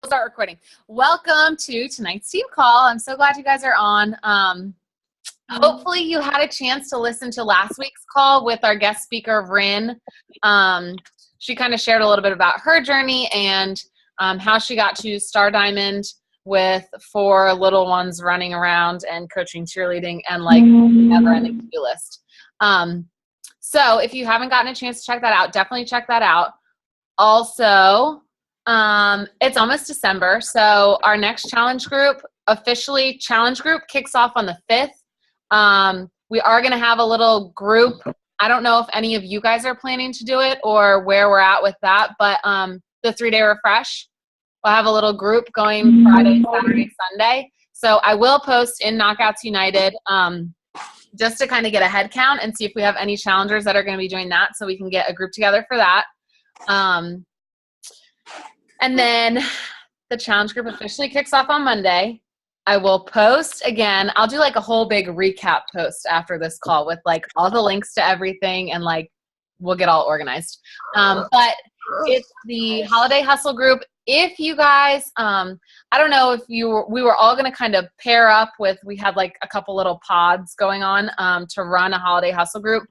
Start recording. Welcome to tonight's team call. I'm so glad you guys are on. Hopefully you had a chance to listen to last week's call with our guest speaker, Rin. She kind of shared a little bit about her journey and how she got to Star Diamond with 4 little ones running around and coaching cheerleading and like never-ending to-do list. So if you haven't gotten a chance to check that out, definitely check that out. Also, it's almost December, so our next challenge group, officially challenge group, kicks off on the 5th. We are going to have a little group. I don't know if any of you guys are planning to do it or where we're at with that, but the 3-day refresh, we'll have a little group going Friday, Saturday, Sunday. So I will post in Knockouts United just to kind of get a head count and see if we have any challengers that are going to be doing that so we can get a group together for that. And then the challenge group officially kicks off on Monday. I will post again. I'll do like a whole big recap post after this call with like all the links to everything and like we'll get all organized. But it's the Holiday Hustle group. If you guys, I don't know if we were all going to kind of pair up with, we had like a couple little pods going on to run a Holiday Hustle group.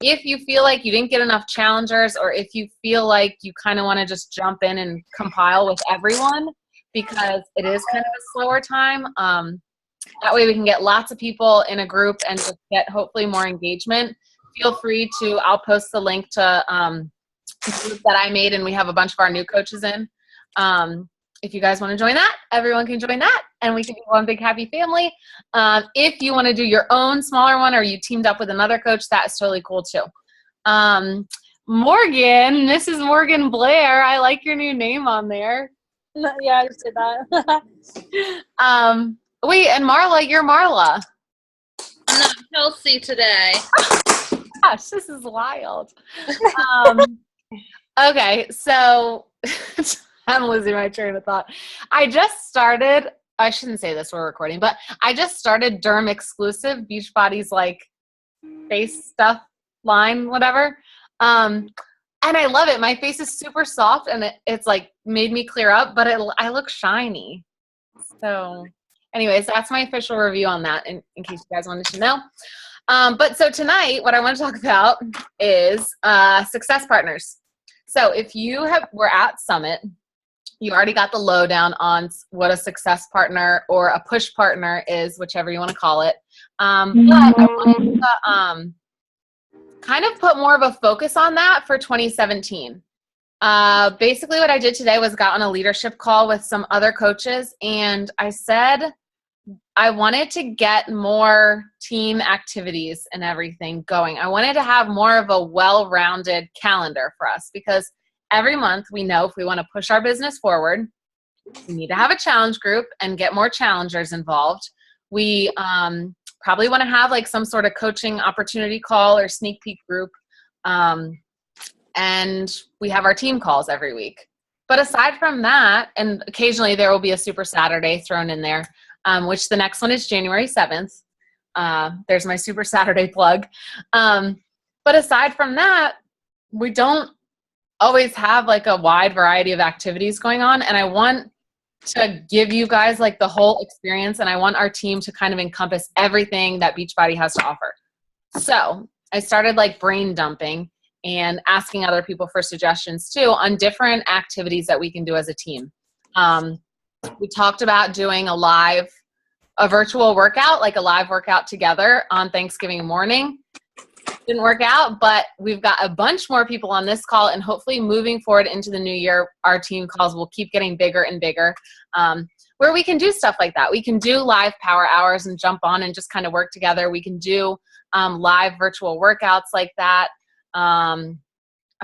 If you feel like you didn't get enough challengers or if you feel like you kind of want to just jump in and compile with everyone because it is kind of a slower time, that way we can get lots of people in a group and just get hopefully more engagement. Feel free to, I'll post the link to the group that I made and we have a bunch of our new coaches in. If you guys want to join that, everyone can join that and we can be one big happy family. If you want to do your own smaller one or you teamed up with another coach, that's totally cool too. Morgan, this is Morgan Blair. I like your new name on there. Yeah, I just did that. Wait, and Marla, you're Marla. I'm not Kelsey today. Gosh, this is wild. Okay, so I'm losing my train of thought. I just started, I shouldn't say this, we're recording, but I just started Derm exclusive, Beachbody's like face stuff line, whatever. And I love it. My face is super soft and it's like made me clear up, but I look shiny. So anyways, that's my official review on that in case you guys wanted to know. But so tonight, what I want to talk about is success partners. So if you were at Summit, you already got the lowdown on what a success partner or a push partner is, whichever you want to call it. But I wanted to kind of put more of a focus on that for 2017. Basically what I did today was got on a leadership call with some other coaches, and I said I wanted to get more team activities and everything going. I wanted to have more of a well-rounded calendar for us because every month we know if we want to push our business forward, we need to have a challenge group and get more challengers involved. We probably want to have like some sort of coaching opportunity call or sneak peek group. And we have our team calls every week. But aside from that, and occasionally there will be a Super Saturday thrown in there, which the next one is January 7th. There's my Super Saturday plug. But aside from that, we don't always have like a wide variety of activities going on. And I want to give you guys like the whole experience. And I want our team to kind of encompass everything that Beachbody has to offer. So I started like brain dumping and asking other people for suggestions too on different activities that we can do as a team. We talked about doing a virtual workout, like a live workout together on Thanksgiving morning. Didn't work out, but we've got a bunch more people on this call, and hopefully moving forward into the new year, our team calls will keep getting bigger and bigger, where we can do stuff like that. We can do live power hours and jump on and just kind of work together. We can do live virtual workouts like that. I've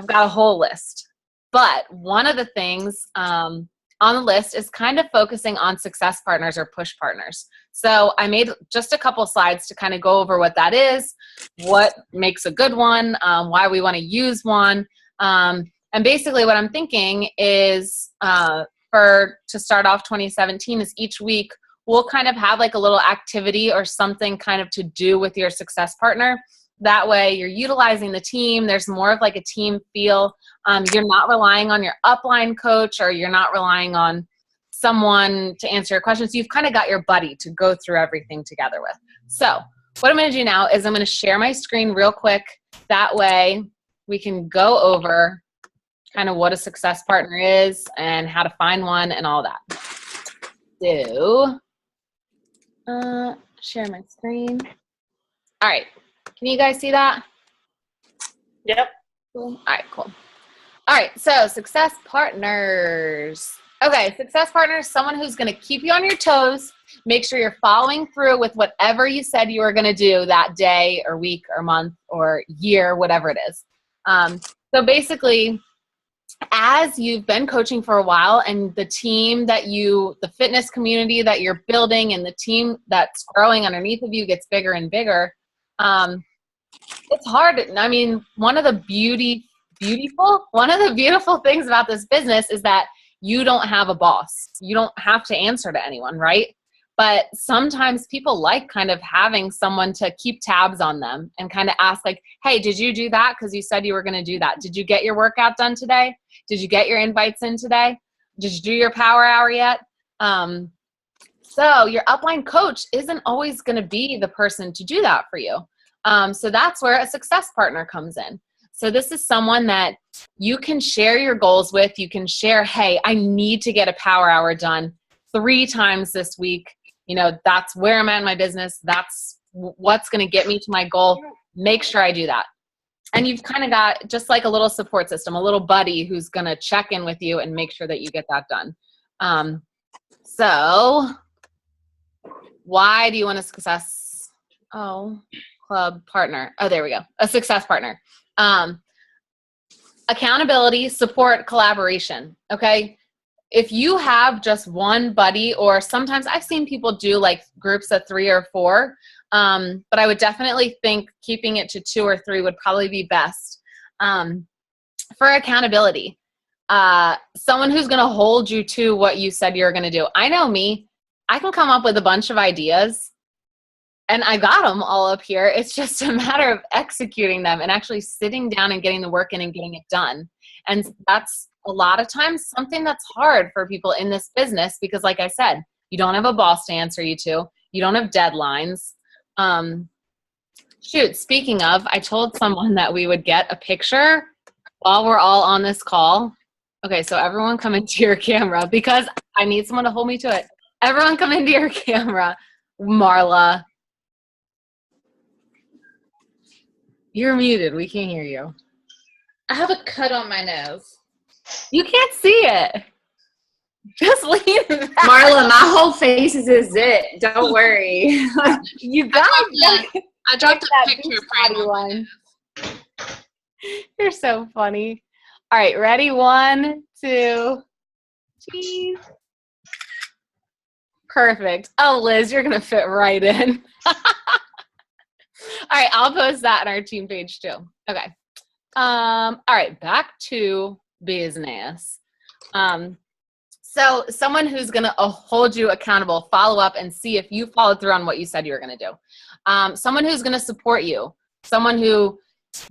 got a whole list, but one of the things on the list is kind of focusing on success partners or push partners. So I made just a couple slides to kind of go over what that is, what makes a good one, why we want to use one. And basically what I'm thinking is to start off 2017 is each week we'll kind of have like a little activity or something kind of to do with your success partner. That way you're utilizing the team. There's more of like a team feel. You're not relying on your upline coach, or you're not relying on someone to answer your questions. You've kind of got your buddy to go through everything together with. So what I'm going to do now is I'm going to share my screen real quick. That way we can go over kind of what a success partner is and how to find one and all that. So, share my screen. All right. Can you guys see that? Yep. Cool. All right, cool. All right, so success partners. Okay, success partners, someone who's going to keep you on your toes, make sure you're following through with whatever you said you were going to do that day or week or month or year, whatever it is. So basically, as you've been coaching for a while and the team the fitness community that you're building and the team that's growing underneath of you gets bigger and bigger, it's hard. I mean, one of the beautiful things about this business is that you don't have a boss. You don't have to answer to anyone, right? But sometimes people like kind of having someone to keep tabs on them and kind of ask like, hey, did you do that? Because you said you were going to do that. Did you get your workout done today? Did you get your invites in today? Did you do your power hour yet? So your upline coach isn't always going to be the person to do that for you. So that's where a success partner comes in. So this is someone that you can share your goals with. You can share, hey, I need to get a power hour done 3 times this week. You know, that's where I'm at in my business. That's what's going to get me to my goal. Make sure I do that. And you've kind of got just like a little support system, a little buddy who's going to check in with you and make sure that you get that done. So why do you want a success? Club partner. Oh, there we go. A success partner. Accountability, support, collaboration. Okay. If you have just one buddy, or sometimes I've seen people do like groups of 3 or 4, but I would definitely think keeping it to 2 or 3 would probably be best. For accountability, someone who's going to hold you to what you said you're going to do. I know me, I can come up with a bunch of ideas and I got them all up here. It's just a matter of executing them and actually sitting down and getting the work in and getting it done. And that's a lot of times something that's hard for people in this business because, like I said, you don't have a boss to answer you to. You don't have deadlines. Speaking of, I told someone that we would get a picture while we're all on this call. Okay, so everyone come into your camera because I need someone to hold me to it. Everyone come into your camera. Marla. You're muted. We can't hear you. I have a cut on my nose. You can't see it. Just lean back. Marla, my whole face is a zit. Don't worry. You got it. I dropped a that picture Beachbody frame one. You're so funny. All right, ready? 1, 2. Cheese. Perfect. Oh, Liz, you're going to fit right in. All right, I'll post that on our team page too. Okay. All right, back to business. So someone who's going to hold you accountable, follow up, and see if you followed through on what you said you were going to do. Someone who's going to support you. Someone who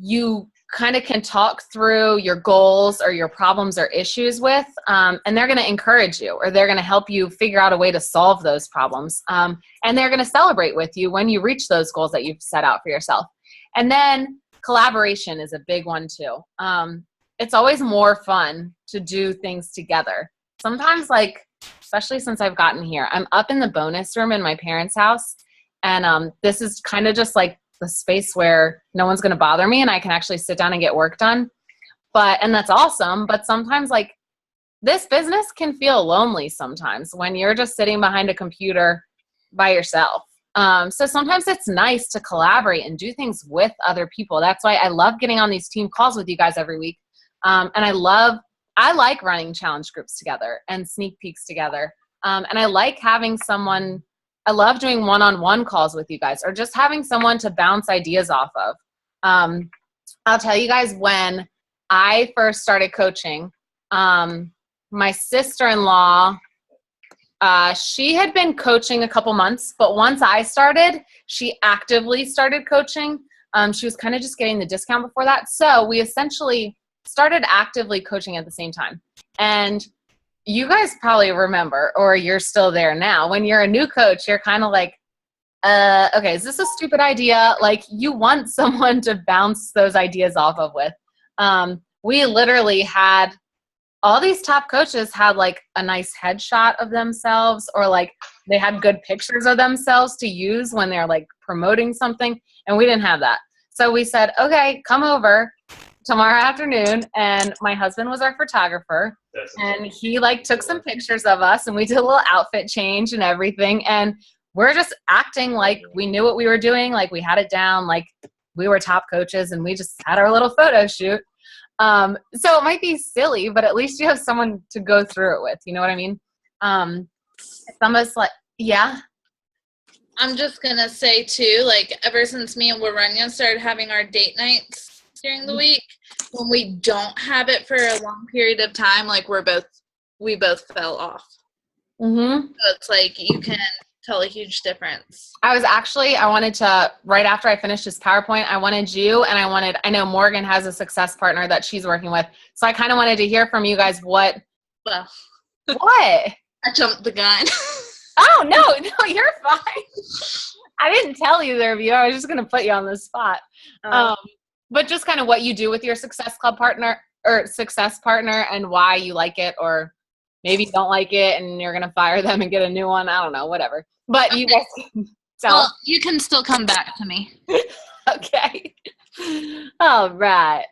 you kind of can talk through your goals or your problems or issues with, and they're going to encourage you, or they're going to help you figure out a way to solve those problems. And they're going to celebrate with you when you reach those goals that you've set out for yourself. And then collaboration is a big one too. It's always more fun to do things together. Sometimes, like, especially since I've gotten here, I'm up in the bonus room in my parents' house. And this is kind of just like the space where no one's going to bother me and I can actually sit down and get work done. And that's awesome. But sometimes, like, this business can feel lonely sometimes when you're just sitting behind a computer by yourself. So sometimes it's nice to collaborate and do things with other people. That's why I love getting on these team calls with you guys every week. And I like running challenge groups together and sneak peeks together. And I like having someone, I love doing one-on-one calls with you guys or just having someone to bounce ideas off of. I'll tell you guys, when I first started coaching, my sister-in-law, she had been coaching a couple months, but once I started, she actively started coaching. She was kind of just getting the discount before that. So we essentially started actively coaching at the same time. And you guys probably remember, or you're still there now. When you're a new coach, you're kind of like, okay, is this a stupid idea? Like, you want someone to bounce those ideas off of with. We literally had all these top coaches had like a nice headshot of themselves, or like they had good pictures of themselves to use when they're like promoting something. And we didn't have that. So we said, okay, come over tomorrow afternoon. And my husband was our photographer, and he like took some pictures of us, and we did a little outfit change and everything. And we're just acting like we knew what we were doing. Like, we had it down, like we were top coaches, and we just had our little photo shoot. So it might be silly, but at least you have someone to go through it with. You know what I mean? It's almost like, yeah. I'm just going to say, too, like, ever since me and Waranya started having our date nights during the week, when we don't have it for a long period of time, like, we both fell off. Mm-hmm. So it's like you can tell a huge difference. I wanted to, right after I finished this PowerPoint, I wanted you, and I know Morgan has a success partner that she's working with. So I kind of wanted to hear from you guys what? I jumped the gun. Oh, no, you're fine. I didn't tell either of you. I was just going to put you on the spot. But just kind of what you do with your success partner and why you like it, or maybe you don't like it and you're going to fire them and get a new one. I don't know, whatever. But okay. You guys can tell. Well, you can still come back to me. Okay. All right.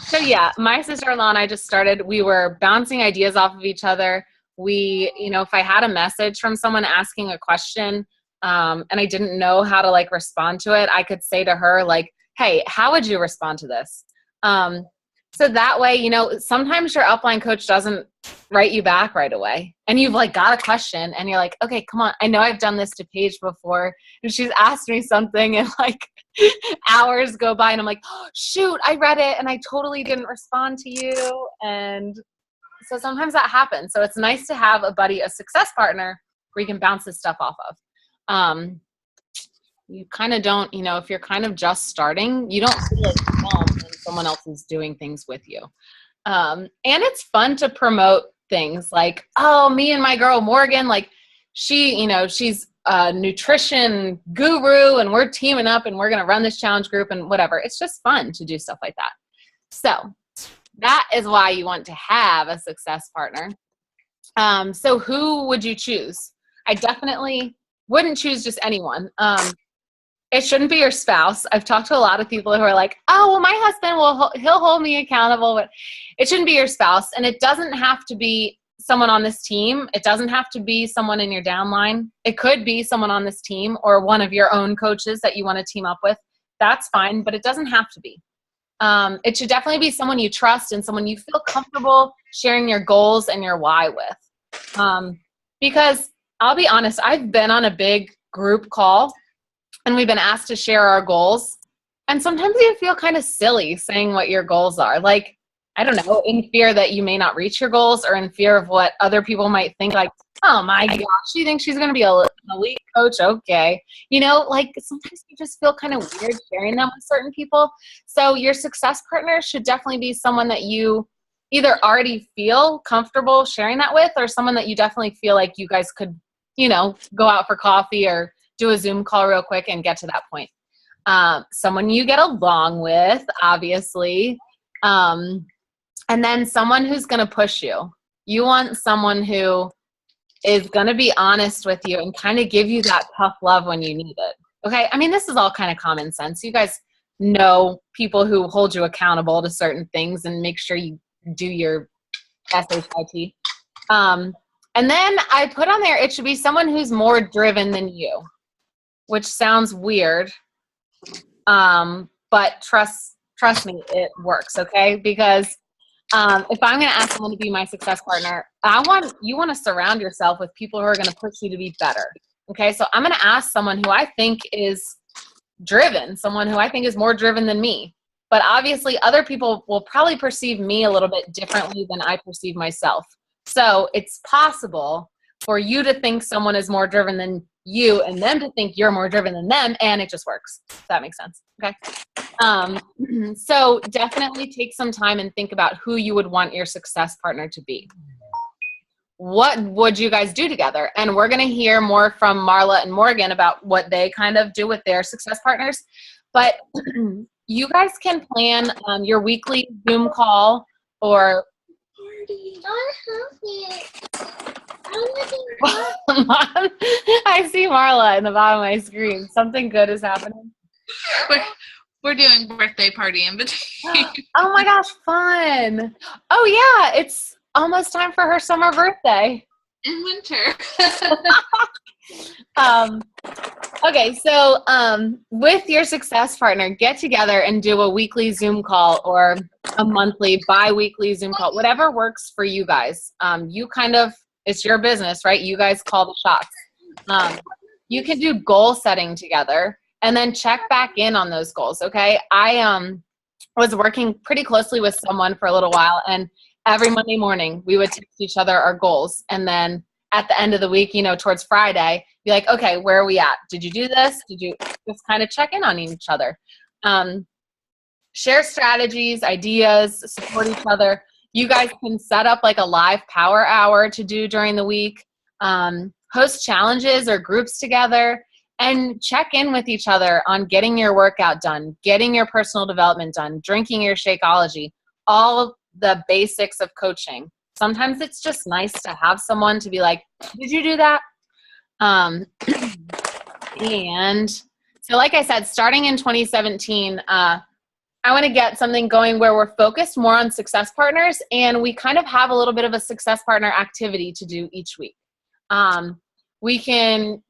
So yeah, my sister-in-law and I just started, we were bouncing ideas off of each other. We, if I had a message from someone asking a question, and I didn't know how to like respond to it, I could say to her like, hey, how would you respond to this? So that way, sometimes your upline coach doesn't write you back right away, and you've like got a question and you're like, okay, come on. I know I've done this to Paige before, and she's asked me something, and like hours go by and I'm like, oh, shoot, I read it and I totally didn't respond to you. And so sometimes that happens. So it's nice to have a buddy, a success partner where you can bounce this stuff off of. You kind of don't, if you're kind of just starting, you don't feel as calm when someone else is doing things with you. And it's fun to promote things like, oh, me and my girl Morgan, like she's a nutrition guru and we're teaming up and we're going to run this challenge group and whatever. It's just fun to do stuff like that. So that is why you want to have a success partner. So who would you choose? I definitely wouldn't choose just anyone. It shouldn't be your spouse. I've talked to a lot of people who are like, oh, well, my husband he'll hold me accountable, but it shouldn't be your spouse. And it doesn't have to be someone on this team. It doesn't have to be someone in your downline. It could be someone on this team or one of your own coaches that you want to team up with. That's fine, but it doesn't have to be. It should definitely be someone you trust and someone you feel comfortable sharing your goals and your why with. Because I'll be honest, I've been on a big group call and we've been asked to share our goals. And sometimes you feel kind of silly saying what your goals are. Like, I don't know, in fear that you may not reach your goals or in fear of what other people might think, like, oh my gosh, she thinks she's going to be an elite coach. Okay. Like sometimes you just feel kind of weird sharing them with certain people. So your success partner should definitely be someone that you either already feel comfortable sharing that with, or someone that you definitely feel like you guys could, go out for coffee or do a Zoom call real quick and get to that point. Someone you get along with, obviously. And then someone who's going to push you. You want someone who is going to be honest with you and kind of give you that tough love when you need it. Okay. I mean, this is all kind of common sense. You guys know people who hold you accountable to certain things and make sure you do your SHIT. And then I put on there, it should be someone who's more driven than you, which sounds weird. But trust me, it works. Okay. Because if I'm going to ask someone to be my success partner, you want to surround yourself with people who are going to push you to be better. Okay. So I'm going to ask someone who I think is driven, someone who I think is more driven than me. But obviously other people will probably perceive me a little bit differently than I perceive myself. So it's possible for you to think someone is more driven than you and them to think you're more driven than them, and it just works. If that makes sense. Okay. So definitely take some time and think about who you would want your success partner to be. what would you guys do together? And we're going to hear more from Marla and Morgan about what they kind of do with their success partners. But you guys can plan your weekly Zoom call or I see Marla in the bottom of my screen. Something good is happening. We're doing birthday party invitation. Oh my gosh, fun. Oh yeah, it's almost time for her summer birthday. In winter. Okay, so with your success partner, get together and do a weekly Zoom call or a monthly, bi-weekly Zoom call, whatever works for you guys. You kind of, it's your business, right? You guys call the shots. You can do goal setting together and then check back in on those goals, okay? I was working pretty closely with someone for a little while, and every Monday morning we would text each other our goals, and then at the end of the week, you know, towards Friday, be like, okay, where are we at? Did you do this? Did you just kind of check in on each other? Share strategies, ideas, support each other. You guys can set up like a live power hour to do during the week, host challenges or groups together, and check in with each other on getting your workout done, getting your personal development done, drinking your Shakeology, all the basics of coaching. Sometimes it's just nice to have someone to be like, did you do that? And so like I said, starting in 2017, I want to get something going where we're focused more on success partners, and we kind of have a little bit of a success partner activity to do each week.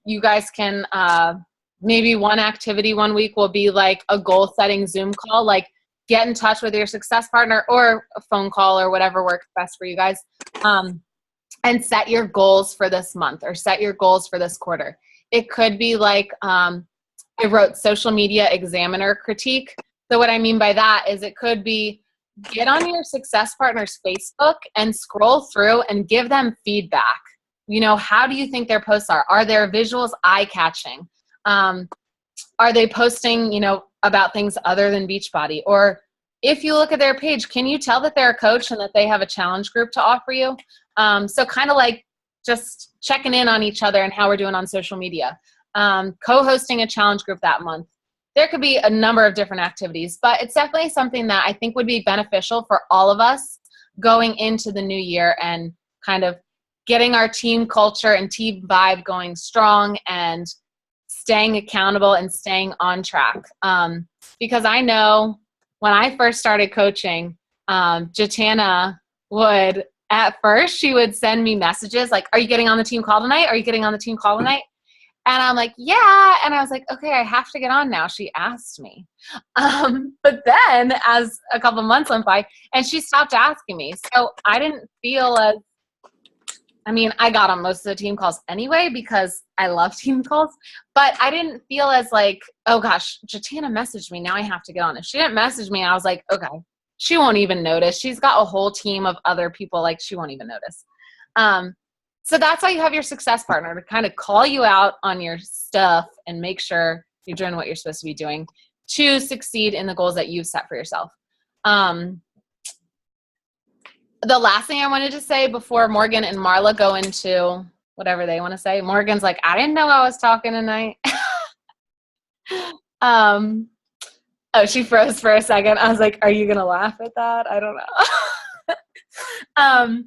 You guys can, maybe one activity one week will be like a goal setting Zoom call, like get in touch with your success partner or a phone call or whatever works best for you guys. And set your goals for this month or set your goals for this quarter. It could be like, I wrote social media examiner critique. So what I mean by that is it could be get on your success partner's Facebook and scroll through and give them feedback. You know, how do you think their posts are? Are their visuals eye-catching? Are they posting, you know, about things other than Beachbody? Or if you look at their page, can you tell that they're a coach and that they have a challenge group to offer you? So kind of like just checking in on each other and how we're doing on social media. Co-hosting a challenge group that month. There could be a number of different activities, but it's definitely something that I think would be beneficial for all of us going into the new year and kind of getting our team culture and team vibe going strong and staying accountable and staying on track. Because I know when I first started coaching, Jatana would, at first, she would send me messages like, are you getting on the team call tonight? Are you getting on the team call tonight? And I'm like, yeah. And I was like, okay, I have to get on now. She asked me. But then as a couple of months went by and she stopped asking me. So I didn't feel as, I mean, I got on most of the team calls anyway because I love team calls, but I didn't feel as like, oh gosh, Jatana messaged me. Now I have to get on. If she didn't message me, I was like, okay, she won't even notice. She's got a whole team of other people. Like she won't even notice. So that's why you have your success partner to kind of call you out on your stuff and make sure you're doing what you're supposed to be doing to succeed in the goals that you've set for yourself. The last thing I wanted to say before Morgan and Marla go into whatever they want to say, Morgan's like, I didn't know I was talking tonight. Oh, she froze for a second. I was like, are you going to laugh at that? I don't know.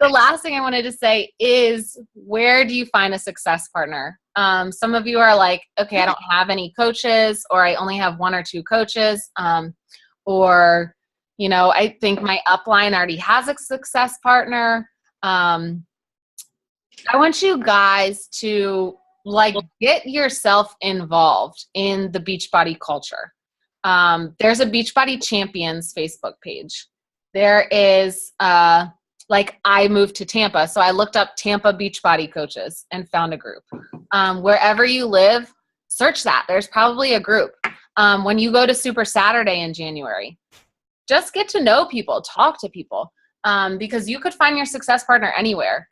The last thing I wanted to say is, where do you find a success partner? Some of you are like, okay, I don't have any coaches, or I only have one or two coaches, or, you know, I think my upline already has a success partner. I want you guys to like get yourself involved in the Beachbody culture. There's a Beachbody Champions Facebook page. There is, like I moved to Tampa, so I looked up Tampa Beachbody coaches and found a group. Wherever you live, search that. There's probably a group. When you go to Super Saturday in January, just get to know people, talk to people, because you could find your success partner anywhere.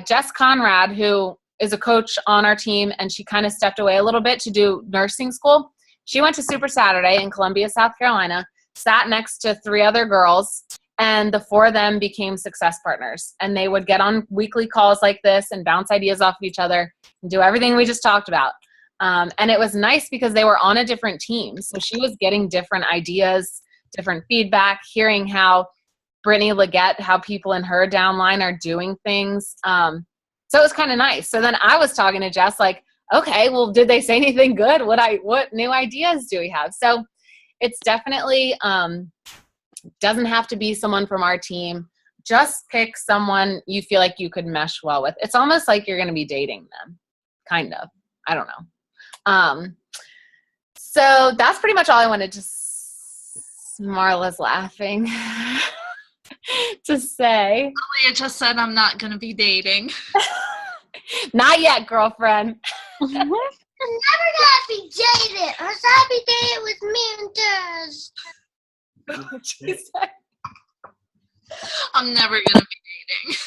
Jess Conrad, who is a coach on our team, and she kind of stepped away a little bit to do nursing school. She went to Super Saturday in Columbia, South Carolina, sat next to 3 other girls, And the four of them became success partners. And they would get on weekly calls like this and bounce ideas off of each other and do everything we just talked about. And it was nice because they were on a different team. So she was getting different ideas, different feedback, hearing how Brittany Leggett, how people in her downline are doing things. So it was kind of nice. So then I was talking to Jess like, okay, well, did they say anything good? What new ideas do we have? So it's definitely doesn't have to be someone from our team. Just pick someone you feel like you could mesh well with. It's almost like you're going to be dating them, kind of. I don't know. So that's pretty much all I wanted to Marla's laughing to say. Leah just said I'm not going to be dating. Not yet, girlfriend. I'm never gonna be dated. I was happy dated with me and Tess. She said. I'm never going to be dating.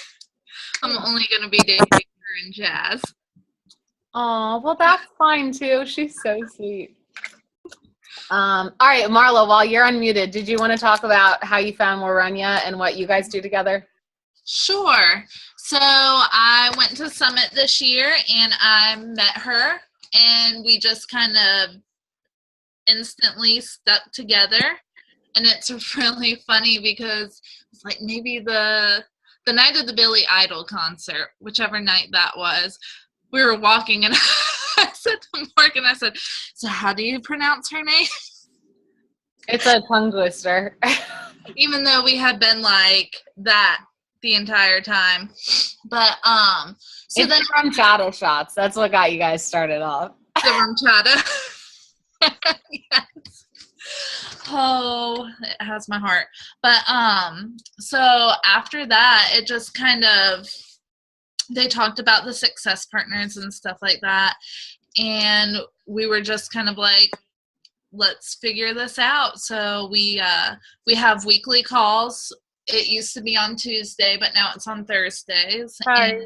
I'm only going to be dating her and Jazz. Oh, well, that's fine too. She's so sweet. All right, Marla, while you're unmuted, did you want to talk about how you found Waranya and what you guys do together? Sure. So I went to Summit this year and I met her and we just kind of instantly stuck together. And it's really funny because it's like maybe the night of the Billy Idol concert, whichever night that was, we were walking and I said to Morgan, I said, so how do you pronounce her name? It's a tongue twister. Even though we had been like that the entire time. But so it's then the RumChata shots. That's what got you guys started off. the RumChata. Yes. Oh, it has my heart. But so after that, it just kind of, they talked about the success partners and stuff like that. And we were just kind of like, let's figure this out. So we have weekly calls. It used to be on Tuesday, but now it's on Thursdays. Hi.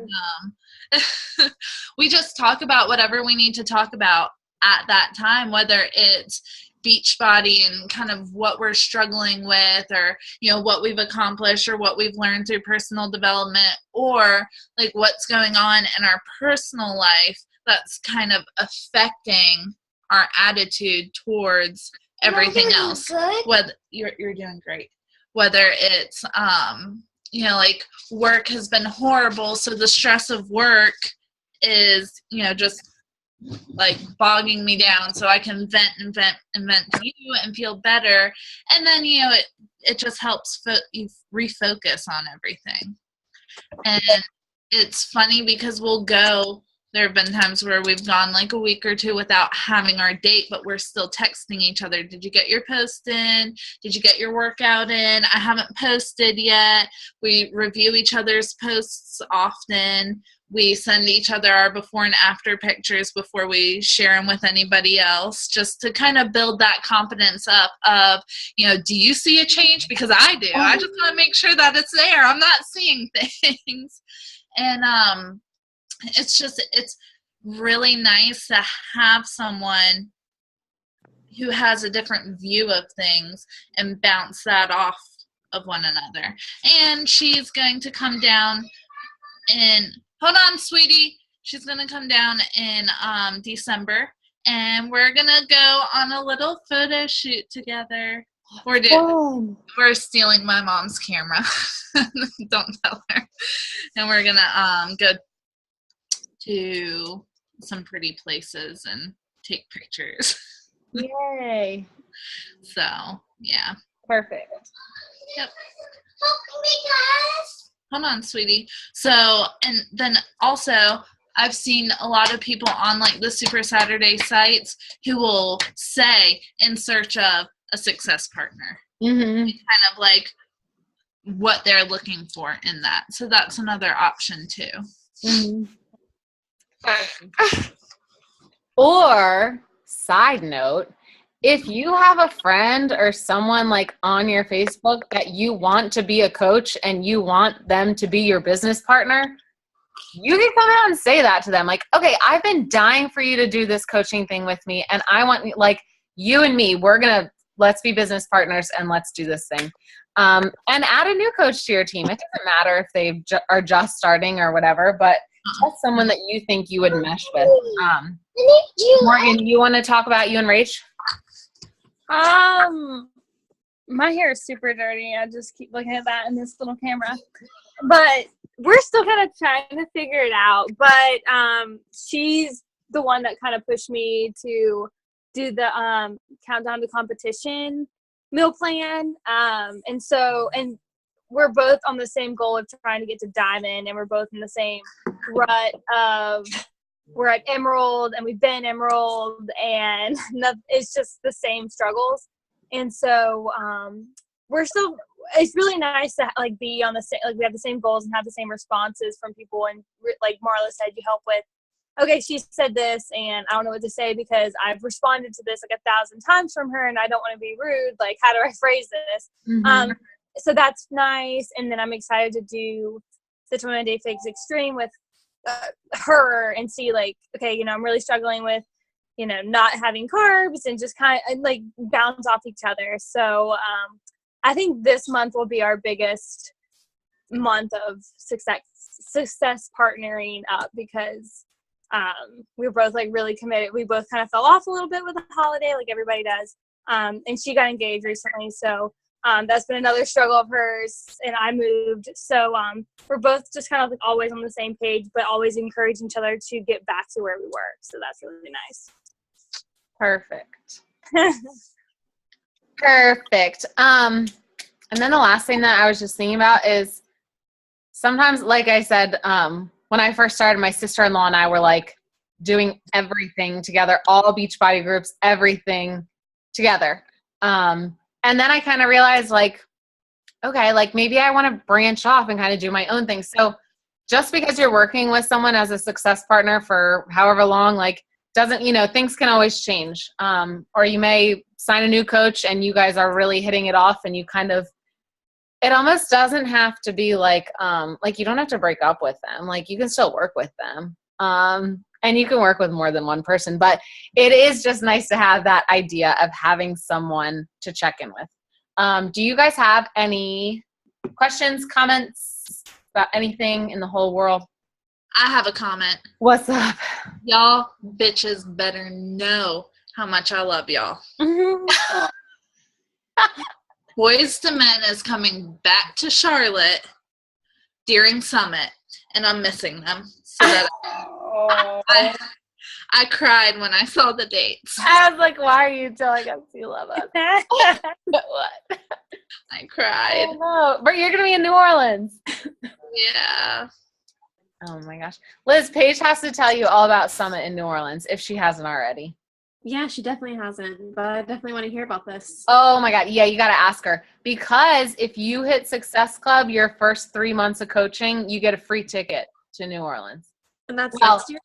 And we just talk about whatever we need to talk about at that time, whether it's Beachbody and kind of what we're struggling with, or what we've accomplished or what we've learned through personal development, or like what's going on in our personal life that's kind of affecting our attitude towards everything else. Good. Whether you're doing great, whether it's like work has been horrible, so the stress of work is just like bogging me down, so I can vent to you and feel better. And then it just helps you refocus on everything. And it's funny because there have been times where we've gone like a week or two without having our date, but we're still texting each other. Did you get your post in? Did you get your workout in? I haven't posted yet. We review each other's posts often. We send each other our before and after pictures before we share them with anybody else, just to kind of build that confidence up of, do you see a change? Because I do. I just want to make sure that it's there. I'm not seeing things. And it's really nice to have someone who has a different view of things and bounce that off of one another. And she's going to come down hold on, sweetie. She's going to come down in December, and we're going to go on a little photo shoot together. We're stealing my mom's camera. Don't tell her. And we're going to go to some pretty places and take pictures. Yay. So, yeah. Perfect. Yep. Help me, guys. Hold on, sweetie. So, and then also, I've seen a lot of people on like the Super Saturday sites who will say in search of a success partner. Mm-hmm. Kind of like what they're looking for in that. So that's another option too. Mm-hmm. Or, side note, if you have a friend or someone like on your Facebook that you want to be a coach and you want them to be your business partner, you can come out and say that to them. Like, okay, I've been dying for you to do this coaching thing with me, and I want, like, you and me, let's be business partners and let's do this thing. And add a new coach to your team. It doesn't matter if they are just starting or whatever, but just someone that you think you would mesh with. Morgan, you want to talk about you and Rach? My hair is super dirty. I just keep looking at that in this little camera. But we're still kind of trying to figure it out. But she's the one that kind of pushed me to do the countdown to competition meal plan. And we're both on the same goal of trying to get to Diamond, and we're both in the same rut of we're at Emerald, and we've been Emerald, and it's just the same struggles. And so it's really nice to like be on the same, like we have the same goals and have the same responses from people. And like Marla said, you help with, okay, she said this and I don't know what to say because I've responded to this like 1,000 times from her and I don't want to be rude. Like, how do I phrase this? Mm-hmm. So that's nice. And then I'm excited to do the 21 Day Fix Extreme with her and see like, okay, I'm really struggling with, not having carbs and just kind of like bounce off each other. So I think this month will be our biggest month of success partnering up because we were both like really committed. We both kind of fell off a little bit with the holiday, like everybody does. And she got engaged recently. So that's been another struggle of hers, and I moved. So we're both just kind of like always on the same page, but always encourage each other to get back to where we were. So that's really nice. Perfect. Perfect. And then the last thing that I was just thinking about is sometimes, like I said, when I first started, my sister-in-law and I were like doing everything together, all Beachbody groups, everything together. And then I kind of realized like, okay, like maybe I want to branch off and kind of do my own thing. So just because you're working with someone as a success partner for however long, like doesn't, things can always change. Or you may sign a new coach and you guys are really hitting it off and you kind of, it almost doesn't have to be like you don't have to break up with them. Like you can still work with them. And you can work with more than one person, but it is just nice to have that idea of having someone to check in with. Do you guys have any questions, comments about anything in the whole world? I have a comment. What's up? Y'all bitches better know how much I love y'all. Boys to Men is coming back to Charlotte during Summit, and I'm missing them. So that I cried when I saw the dates. I was like, why are you telling us you love us? What? I cried. Oh, no. But you're going to be in New Orleans. Yeah. Oh, my gosh. Liz, Paige has to tell you all about Summit in New Orleans if she hasn't already. Yeah, she definitely hasn't, but I definitely want to hear about this. Oh, my God. Yeah, you got to ask her. Because if you hit Success Club your first 3 months of coaching, you get a free ticket to New Orleans. And that's Well, next year?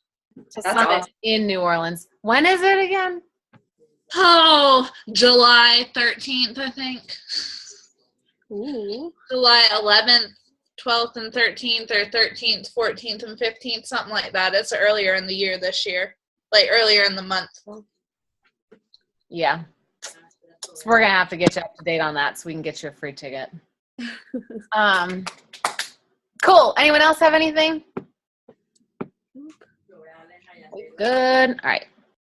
To Summit in New Orleans. When is it again? Oh, July 13th, I think. Ooh. July 11th, 12th, and 13th, or 13th, 14th, and 15th, something like that. It's earlier in the year this year, like earlier in the month. Yeah. So we're going to have to get you up to date on that so we can get you a free ticket. Cool. Anyone else have anything? Good. All right.